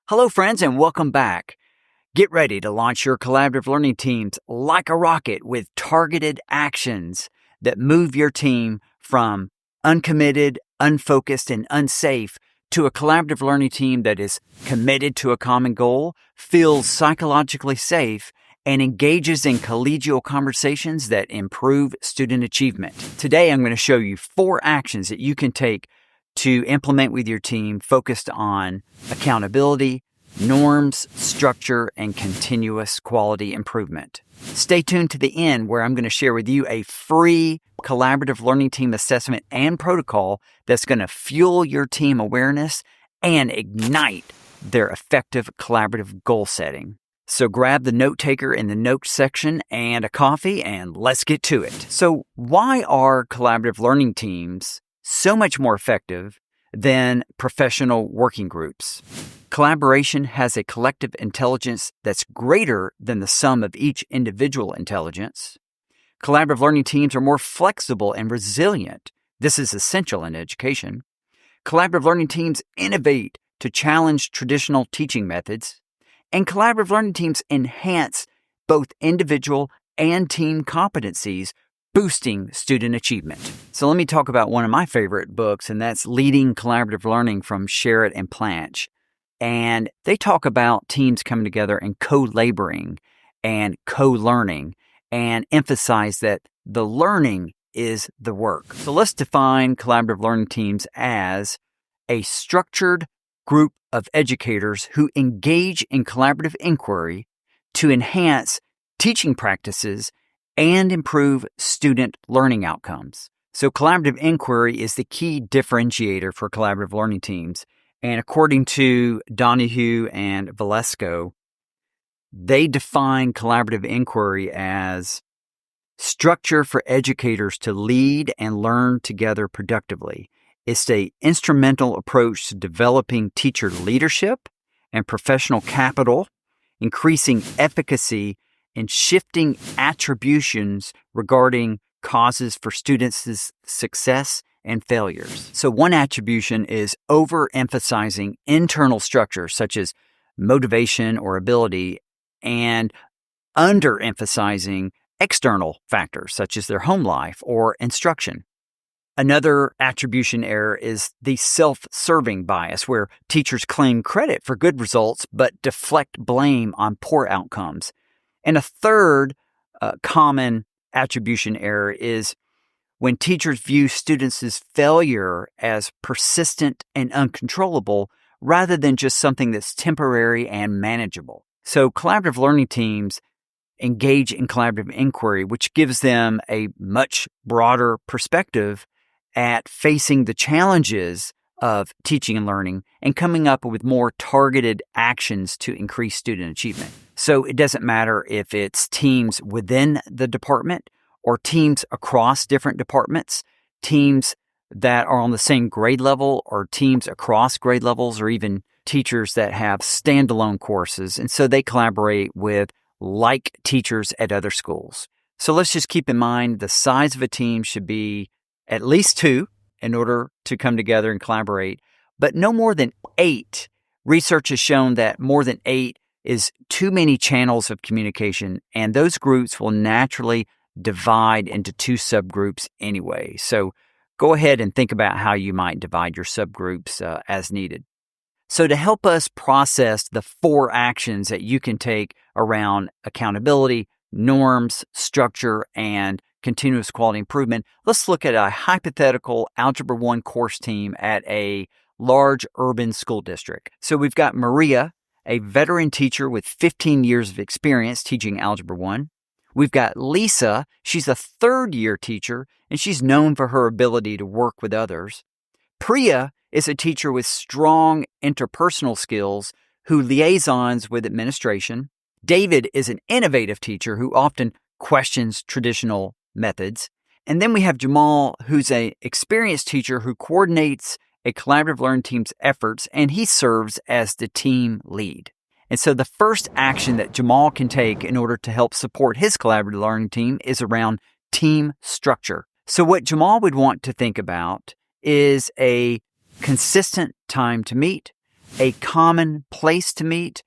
Hello, friends, and welcome back. Get ready to launch your collaborative learning teams like a rocket with targeted actions that move your team from uncommitted, unfocused, and unsafe to a collaborative learning team that is committed to a common goal, feels psychologically safe, and engages in collegial conversations that improve student achievement. Today, I'm going to show you 4 actions that you can take to implement with your team focused on accountability, norms, structure, and continuous quality improvement. Stay tuned to the end where I'm going to share with you a free collaborative learning team assessment and protocol that's going to fuel your team awareness and ignite their effective collaborative goal setting. So grab the note taker in the notes section and a coffee and let's get to it. So why are collaborative learning teams so much more effective than professional working groups? Collaboration has a collective intelligence that's greater than the sum of each individual intelligence. Collaborative learning teams are more flexible and resilient. This is essential in education. Collaborative learning teams innovate to challenge traditional teaching methods. And collaborative learning teams enhance both individual and team competencies, boosting student achievement. So let me talk about one of my favorite books, and that's Leading Collaborative Learning from Sherritt and Planch. And they talk about teams coming together and co-laboring and co-learning and emphasize that the learning is the work. So let's define collaborative learning teams as a structured group of educators who engage in collaborative inquiry to enhance teaching practices and improve student learning outcomes. So collaborative inquiry is the key differentiator for collaborative learning teams. And according to Donahue and Valesco, they define collaborative inquiry as structure for educators to lead and learn together productively. It's an instrumental approach to developing teacher leadership and professional capital, increasing efficacy, and shifting attributions regarding causes for students' success and failures. So one attribution is overemphasizing internal structures such as motivation or ability and underemphasizing external factors such as their home life or instruction. Another attribution error is the self-serving bias, where teachers claim credit for good results but deflect blame on poor outcomes. And a third common attribution error is when teachers view students' failure as persistent and uncontrollable rather than just something that's temporary and manageable. So collaborative learning teams engage in collaborative inquiry, which gives them a much broader perspective at facing the challenges of teaching and learning and coming up with more targeted actions to increase student achievement. So it doesn't matter if it's teams within the department or teams across different departments, teams that are on the same grade level or teams across grade levels, or even teachers that have standalone courses. And so they collaborate with like teachers at other schools. So let's just keep in mind the size of a team should be at least 2 in order to come together and collaborate, but no more than 8. Research has shown that more than 8 is too many channels of communication, and those groups will naturally divide into 2 subgroups anyway. So go ahead and think about how you might divide your subgroups as needed. So to help us process the 4 actions that you can take around accountability, norms, structure, and continuous quality improvement, let's look at a hypothetical Algebra 1 course team at a large urban school district. So we've got Maria, a veteran teacher with 15 years of experience teaching Algebra 1. We've got Lisa. She's a 3rd-year teacher, and she's known for her ability to work with others. Priya is a teacher with strong interpersonal skills who liaisons with administration. David is an innovative teacher who often questions traditional methods. And then we have Jamal, who's an experienced teacher who coordinates a collaborative learning team's efforts, and he serves as the team lead. And so the first action that Jamal can take in order to help support his collaborative learning team is around team structure. So what Jamal would want to think about is a consistent time to meet, a common place to meet,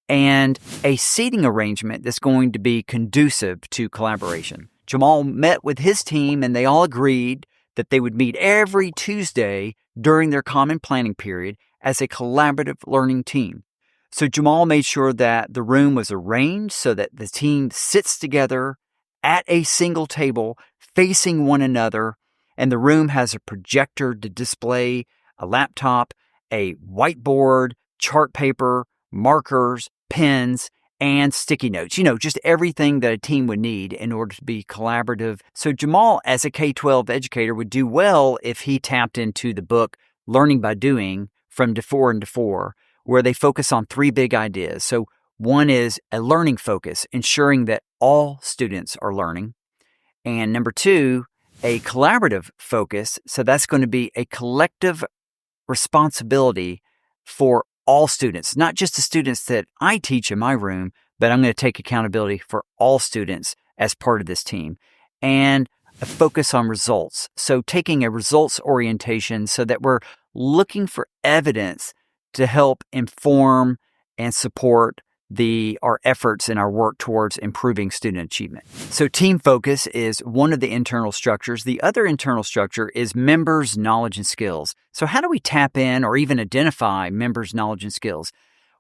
and a seating arrangement that's going to be conducive to collaboration. Jamal met with his team and they all agreed that they would meet every Tuesday during their common planning period as a collaborative learning team. So Jamal made sure that the room was arranged so that the team sits together at a single table facing one another, and the room has a projector to display a laptop, a whiteboard, chart paper, markers, pens, and sticky notes. Just everything that a team would need in order to be collaborative. So Jamal, as a K-12 educator, would do well if he tapped into the book Learning by Doing from DeFore and DeFore, where they focus on 3 big ideas. So one is a learning focus, ensuring that all students are learning. And number 2, a collaborative focus. So that's going to be a collective responsibility for all students, not just the students that I teach in my room, but I'm going to take accountability for all students as part of this team. And a focus on results. So taking a results orientation so that we're looking for evidence to help inform and support our efforts in our work towards improving student achievement. So team focus is one of the internal structures. The other internal structure is members' knowledge and skills. So how do we tap in or even identify members' knowledge and skills?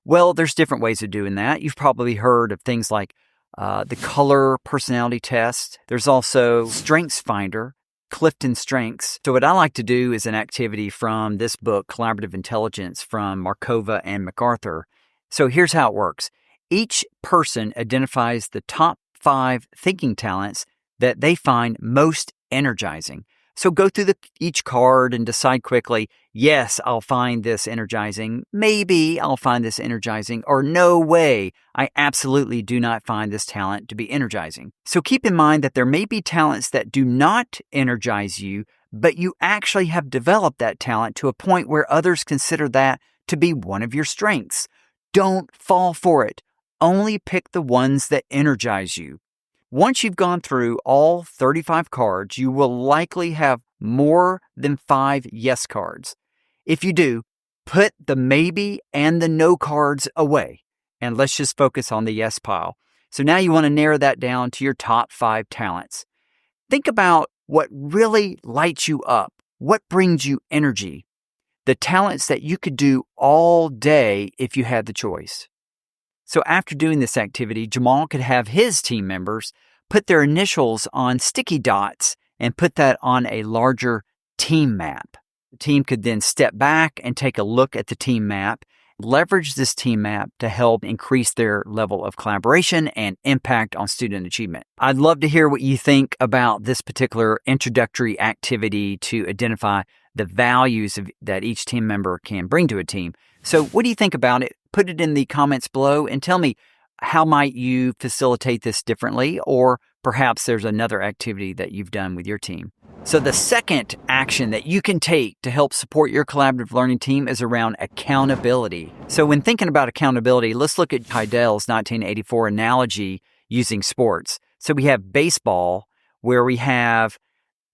Well, there's different ways of doing that. You've probably heard of things like the color personality test. There's also Strengths Finder, Clifton Strengths. So what I like to do is an activity from this book, Collaborative Intelligence, from Markova and MacArthur. So here's how it works. Each person identifies the top 5 thinking talents that they find most energizing. So go through each card and decide quickly, yes, I'll find this energizing. Maybe I'll find this energizing. Or no way, I absolutely do not find this talent to be energizing. So keep in mind that there may be talents that do not energize you, but you actually have developed that talent to a point where others consider that to be one of your strengths. Don't fall for it. Only pick the ones that energize you. Once you've gone through all 35 cards, you will likely have more than 5 yes cards. If you do, put the maybe and the no cards away, and let's just focus on the yes pile. So now you want to narrow that down to your top 5 talents. Think about what really lights you up, what brings you energy, the talents that you could do all day if you had the choice. So after doing this activity, Jamal could have his team members put their initials on sticky dots and put that on a larger team map. The team could then step back and take a look at the team map, leverage this team map to help increase their level of collaboration and impact on student achievement. I'd love to hear what you think about this particular introductory activity to identify the values that each team member can bring to a team. So what do you think about it? Put it in the comments below and tell me, how might you facilitate this differently? Or perhaps there's another activity that you've done with your team. So the second action that you can take to help support your collaborative learning team is around accountability. So when thinking about accountability, let's look at Heidel's 1984 analogy using sports. So we have baseball, where we have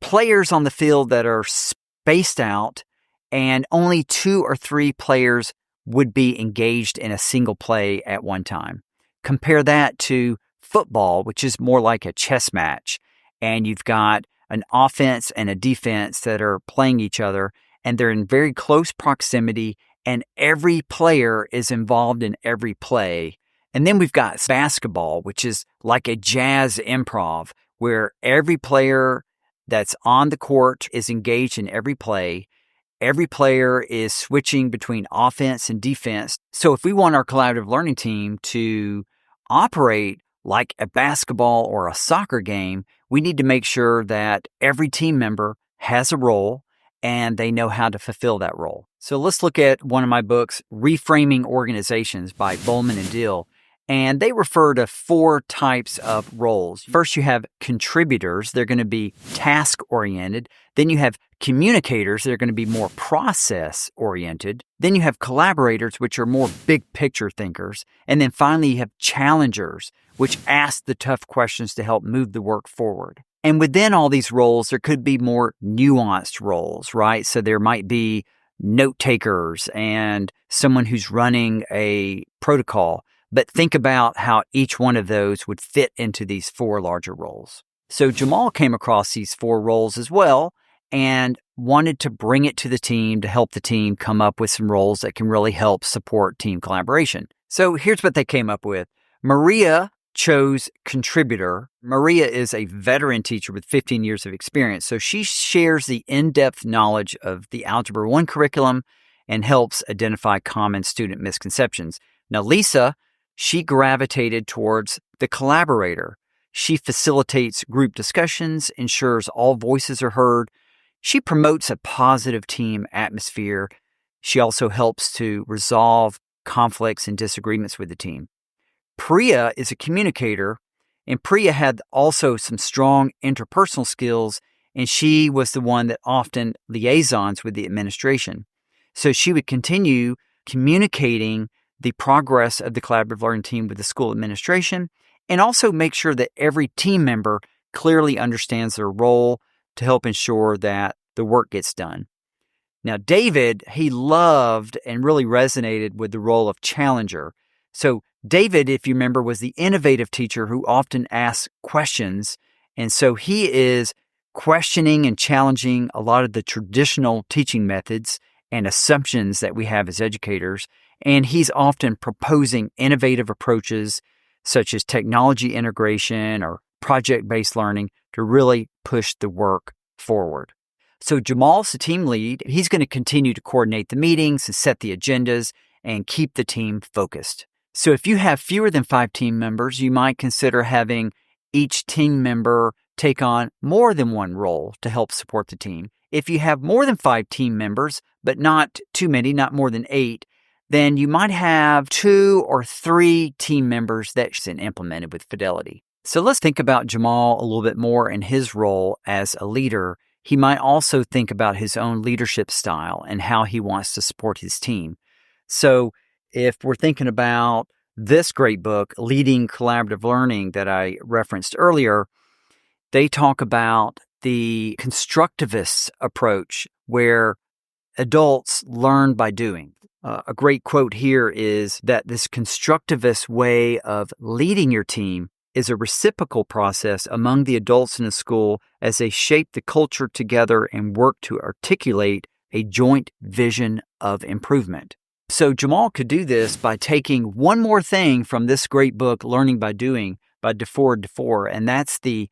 players on the field that are spaced out, and only 2 or 3 players would be engaged in a single play at one time. Compare that to football, which is more like a chess match, and you've got an offense and a defense that are playing each other, and they're in very close proximity, and every player is involved in every play. And then we've got basketball, which is like a jazz improv, where every player that's on the court is engaged in every play. Every player is switching between offense and defense. So if we want our collaborative learning team to operate like a basketball or a soccer game, we need to make sure that every team member has a role and they know how to fulfill that role. So let's look at one of my books, Reframing Organizations by Bowman and Dill. And they refer to 4 types of roles. First, you have contributors. They're going to be task-oriented. Then you have communicators. They're going to be more process-oriented. Then you have collaborators, which are more big-picture thinkers. And then finally, you have challengers, which ask the tough questions to help move the work forward. And within all these roles, there could be more nuanced roles, right? So there might be note takers and someone who's running a protocol. But think about how each one of those would fit into these 4 larger roles. So Jamal came across these 4 roles as well and wanted to bring it to the team to help the team come up with some roles that can really help support team collaboration. So here's what they came up with. Maria chose contributor. Maria is a veteran teacher with 15 years of experience. So she shares the in-depth knowledge of the Algebra 1 curriculum and helps identify common student misconceptions. Now, Lisa, she gravitated towards the collaborator. She facilitates group discussions, ensures all voices are heard. She promotes a positive team atmosphere. She also helps to resolve conflicts and disagreements with the team. Priya is a communicator, and Priya had also some strong interpersonal skills, and she was the one that often liaisons with the administration. So she would continue communicating the progress of the collaborative learning team with the school administration and also make sure that every team member clearly understands their role to help ensure that the work gets done. Now, David, he loved and really resonated with the role of challenger. So David, if you remember, was the innovative teacher who often asks questions. And so he is questioning and challenging a lot of the traditional teaching methods and assumptions that we have as educators. And he's often proposing innovative approaches such as technology integration or project-based learning to really push the work forward. So Jamal's the team lead. He's going to continue to coordinate the meetings and set the agendas and keep the team focused. So if you have fewer than 5 team members, you might consider having each team member take on more than one role to help support the team. If you have more than 5 team members, but not too many, not more than 8, then you might have 2 or 3 team members that's been implemented with fidelity. So let's think about Jamal a little bit more in his role as a leader. He might also think about his own leadership style and how he wants to support his team. So if we're thinking about this great book, Leading Collaborative Learning, that I referenced earlier, they talk about the constructivist approach where adults learn by doing. A great quote here is that this constructivist way of leading your team is a reciprocal process among the adults in a school as they shape the culture together and work to articulate a joint vision of improvement. So Jamal could do this by taking one more thing from this great book, Learning by Doing, by DeFore, and that's the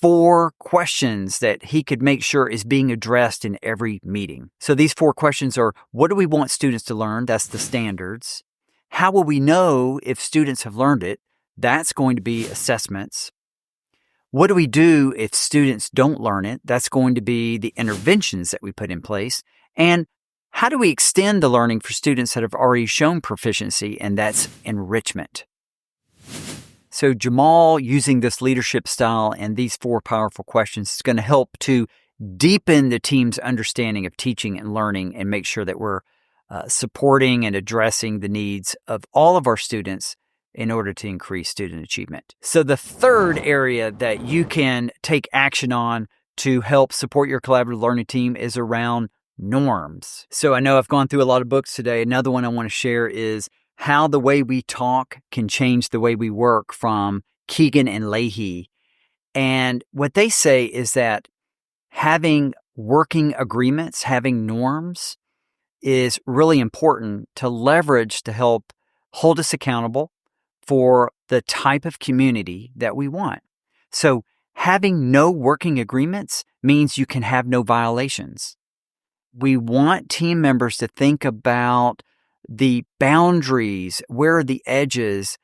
4 questions that he could make sure is being addressed in every meeting. So these 4 questions are, what do we want students to learn? That's the standards. How will we know if students have learned it? That's going to be assessments. What do we do if students don't learn it? That's going to be the interventions that we put in place. And how do we extend the learning for students that have already shown proficiency? And that's enrichment. So Jamal, using this leadership style and these 4 powerful questions, is going to help to deepen the team's understanding of teaching and learning and make sure that we're supporting and addressing the needs of all of our students in order to increase student achievement. So the third area that you can take action on to help support your collaborative learning team is around norms. So I know I've gone through a lot of books today. Another one I want to share is How the Way We Talk Can Change the Way We Work from Keegan and Leahy. And what they say is that having working agreements, having norms is really important to leverage to help hold us accountable for the type of community that we want. So having no working agreements means you can have no violations. We want team members to think about the boundaries, where are the edges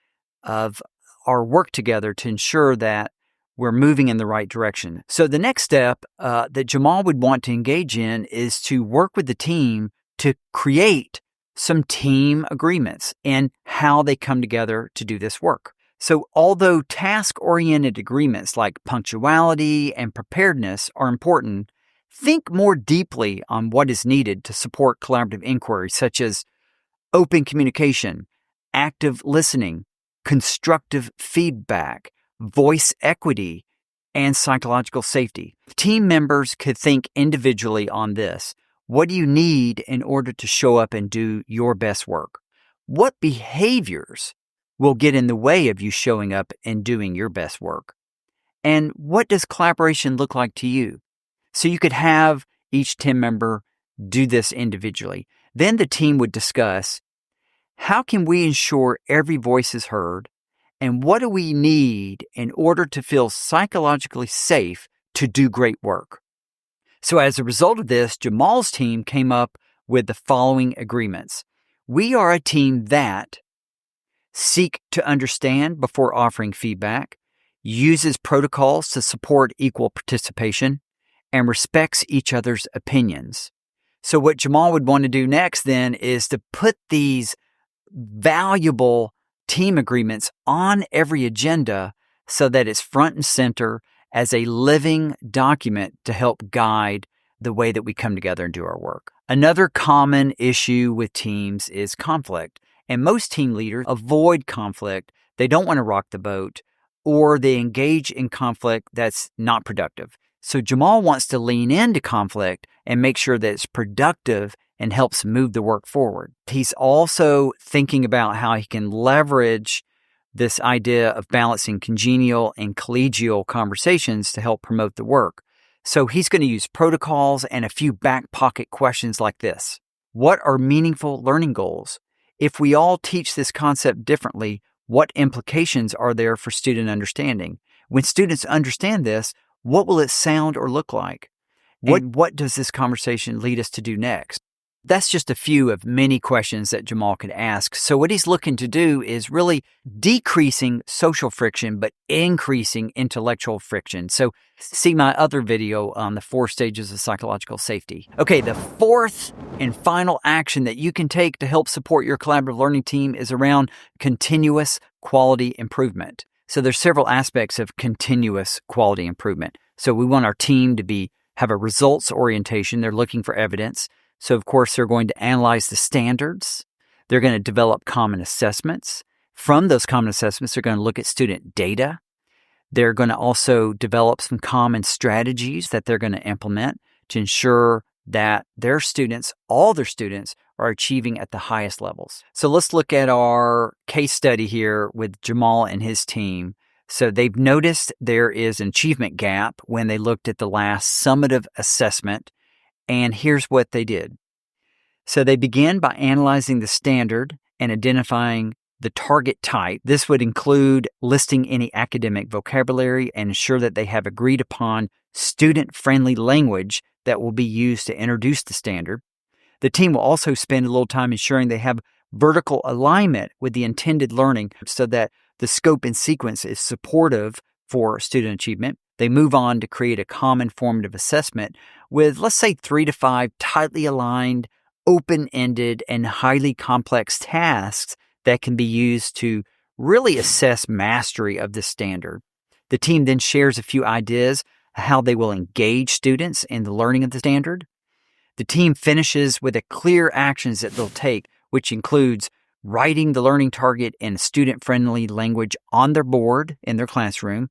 of our work together to ensure that we're moving in the right direction. So the next step that Jamal would want to engage in is to work with the team to create some team agreements and how they come together to do this work. So although task-oriented agreements like punctuality and preparedness are important, think more deeply on what is needed to support collaborative inquiry, such as open communication, active listening, constructive feedback, voice equity, and psychological safety. Team members could think individually on this. What do you need in order to show up and do your best work? What behaviors will get in the way of you showing up and doing your best work? And what does collaboration look like to you? So you could have each team member do this individually. Then the team would discuss, how can we ensure every voice is heard? And what do we need in order to feel psychologically safe to do great work? So as a result of this, Jamal's team came up with the following agreements. We are a team that seek to understand before offering feedback, uses protocols to support equal participation, and respects each other's opinions. So what Jamal would want to do next then is to put these valuable team agreements on every agenda so that it's front and center as a living document to help guide the way that we come together and do our work. Another common issue with teams is conflict, and most team leaders avoid conflict. They don't want to rock the boat, or they engage in conflict that's not productive. So Jamal wants to lean into conflict and make sure that it's productive and helps move the work forward. He's also thinking about how he can leverage this idea of balancing congenial and collegial conversations to help promote the work. So he's going to use protocols and a few back pocket questions like this. What are meaningful learning goals? If we all teach this concept differently, what implications are there for student understanding? When students understand this, what will it sound or look like? What does this conversation lead us to do next? That's just a few of many questions that Jamal could ask. So what he's looking to do is really decreasing social friction, but increasing intellectual friction. So see my other video on the 4 stages of psychological safety. Okay, the fourth and final action that you can take to help support your collaborative learning team is around continuous quality improvement. So there's several aspects of continuous quality improvement. So we want our team to have a results orientation. They're looking for evidence. So, of course, they're going to analyze the standards. They're going to develop common assessments. From those common assessments, they're going to look at student data. They're going to also develop some common strategies that they're going to implement to ensure that their students, all their students, are achieving at the highest levels. So let's look at our case study here with Jamal and his team. So they've noticed there is an achievement gap when they looked at the last summative assessment. And here's what they did. So they began by analyzing the standard and identifying the target type. This would include listing any academic vocabulary and ensure that they have agreed upon student-friendly language that will be used to introduce the standard. The team will also spend a little time ensuring they have vertical alignment with the intended learning so that the scope and sequence is supportive for student achievement. They move on to create a common formative assessment with, let's say, 3 to 5 tightly aligned, open-ended, and highly complex tasks that can be used to really assess mastery of the standard. The team then shares a few ideas how they will engage students in the learning of the standard. The team finishes with clear actions that they'll take, which includes writing the learning target in student-friendly language on their board in their classroom,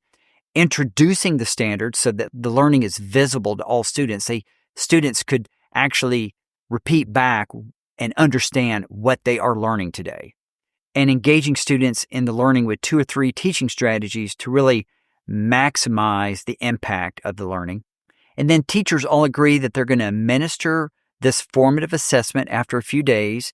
introducing the standard so that the learning is visible to all students. Students could actually repeat back and understand what they are learning today. And engaging students in the learning with 2 or 3 teaching strategies to really maximize the impact of the learning. And then teachers all agree that they're going to administer this formative assessment after a few days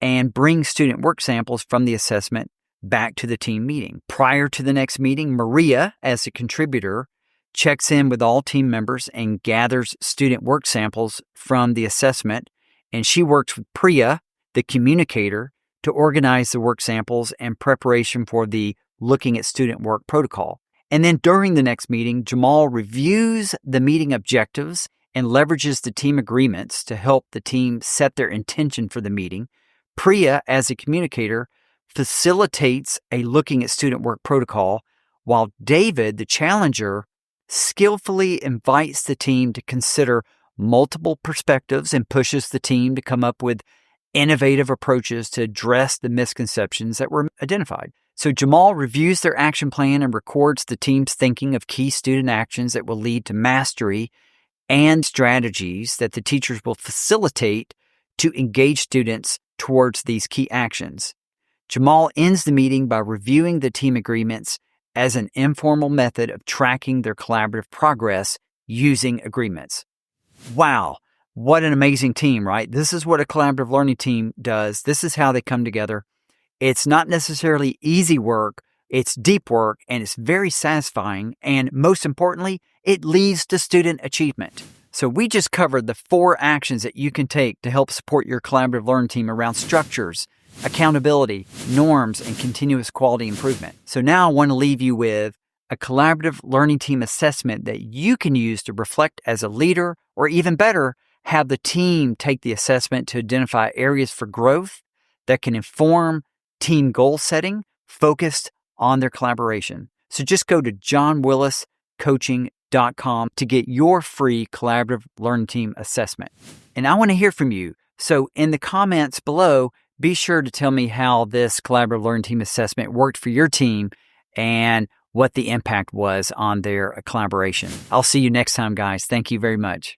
and bring student work samples from the assessment back to the team meeting. Prior to the next meeting, Maria, as a contributor, checks in with all team members and gathers student work samples from the assessment. And she works with Priya, the communicator, to organize the work samples and preparation for the looking at student work protocol. And then during the next meeting, Jamal reviews the meeting objectives and leverages the team agreements to help the team set their intention for the meeting. Priya, as a communicator, facilitates a looking at student work protocol, while David, the challenger, skillfully invites the team to consider multiple perspectives and pushes the team to come up with innovative approaches to address the misconceptions that were identified. So Jamal reviews their action plan and records the team's thinking of key student actions that will lead to mastery and strategies that the teachers will facilitate to engage students towards these key actions. Jamal ends the meeting by reviewing the team agreements as an informal method of tracking their collaborative progress using agreements. Wow, what an amazing team, right? This is what a collaborative learning team does. This is how they come together. It's not necessarily easy work. It's deep work, and it's very satisfying. And most importantly, it leads to student achievement. So we just covered the 4 actions that you can take to help support your collaborative learning team around structures, accountability, norms, and continuous quality improvement. So now I want to leave you with a collaborative learning team assessment that you can use to reflect as a leader, or even better, have the team take the assessment to identify areas for growth that can inform team goal setting focused on their collaboration. So just go to johnwilliscoaching.com to get your free collaborative learning team assessment. And I want to hear from you. So in the comments below, be sure to tell me how this collaborative learning team assessment worked for your team and what the impact was on their collaboration. I'll see you next time, guys. Thank you very much.